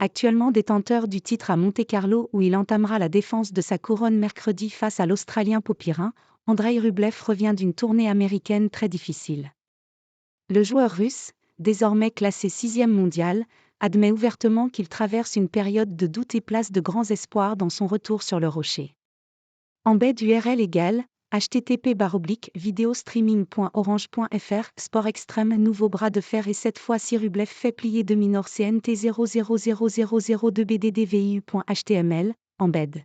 Actuellement détenteur du titre à Monte-Carlo où il entamera la défense de sa couronne mercredi face à l'Australien Popyrin, Andrei Rublev revient d'une tournée américaine très difficile. Le joueur russe, désormais classé 6e mondial, admet ouvertement qu'il traverse une période de doute et place de grands espoirs dans son retour sur le rocher. Embed URL égale http://videostreaming.orange.fr Sport extrême nouveau bras de fer et cette fois-ci Rublev fait plier demi-nord CNT 0000002 BDDVIU.html, embed.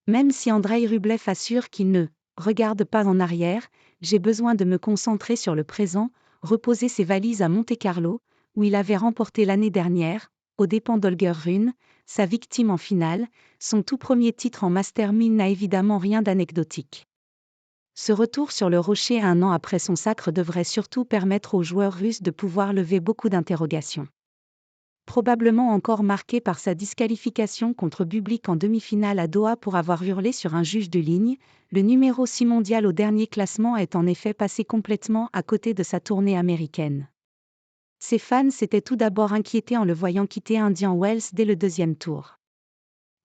Même si Andrei Rublev assure qu'il ne regarde pas en arrière, j'ai besoin de me concentrer sur le présent, reposer ses valises à Monte-Carlo, où il avait remporté l'année dernière, aux dépens d'Holger Rune, sa victime en finale, son tout premier titre en Master 1000 n'a évidemment rien d'anecdotique. Ce retour sur le rocher 1 an après son sacre devrait surtout permettre aux joueurs russes de pouvoir lever beaucoup d'interrogations. Probablement encore marqué par sa disqualification contre Bublik en demi-finale à Doha pour avoir hurlé sur un juge de ligne, le numéro 6 mondial au dernier classement est en effet passé complètement à côté de sa tournée américaine. Ses fans s'étaient tout d'abord inquiétés en le voyant quitter Indian Wells dès le deuxième tour.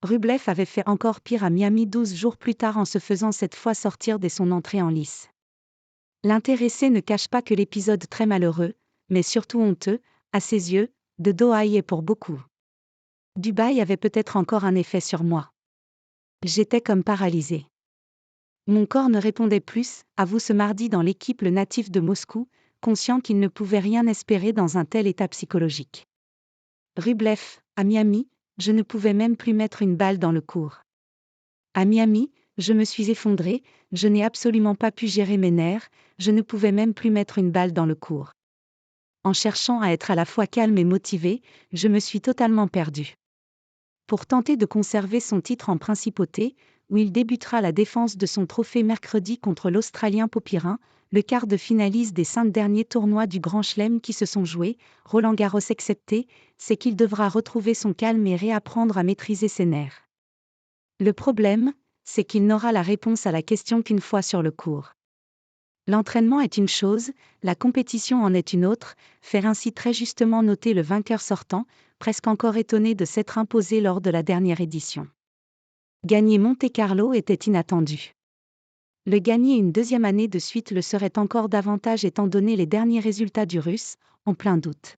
Rublev avait fait encore pire à Miami 12 jours plus tard en se faisant cette fois sortir dès son entrée en lice. L'intéressé ne cache pas que l'épisode très malheureux, mais surtout honteux, à ses yeux, de Doha y est pour beaucoup. Dubaï avait peut-être encore un effet sur moi. J'étais comme paralysé. Mon corps ne répondait plus, avoue ce mardi dans l'équipe le natif de Moscou, conscient qu'il ne pouvait rien espérer dans un tel état psychologique. Rublev, à Miami, je ne pouvais même plus mettre une balle dans le court. À Miami, je me suis effondré, je n'ai absolument pas pu gérer mes nerfs, je ne pouvais même plus mettre une balle dans le court. En cherchant à être à la fois calme et motivé, je me suis totalement perdu. Pour tenter de conserver son titre en principauté, où il débutera la défense de son trophée mercredi contre l'Australien Popyrin, le quart de finaliste des 5 derniers tournois du Grand Chelem qui se sont joués, Roland-Garros excepté, c'est qu'il devra retrouver son calme et réapprendre à maîtriser ses nerfs. Le problème, c'est qu'il n'aura la réponse à la question qu'une fois sur le court. L'entraînement est une chose, la compétition en est une autre, fait ainsi très justement noter le vainqueur sortant, presque encore étonné de s'être imposé lors de la dernière édition. Gagner Monte-Carlo était inattendu. Le gagner une deuxième année de suite le serait encore davantage étant donné les derniers résultats du Russe, en plein doute.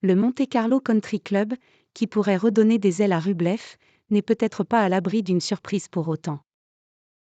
Le Monte-Carlo Country Club, qui pourrait redonner des ailes à Rublev, n'est peut-être pas à l'abri d'une surprise pour autant.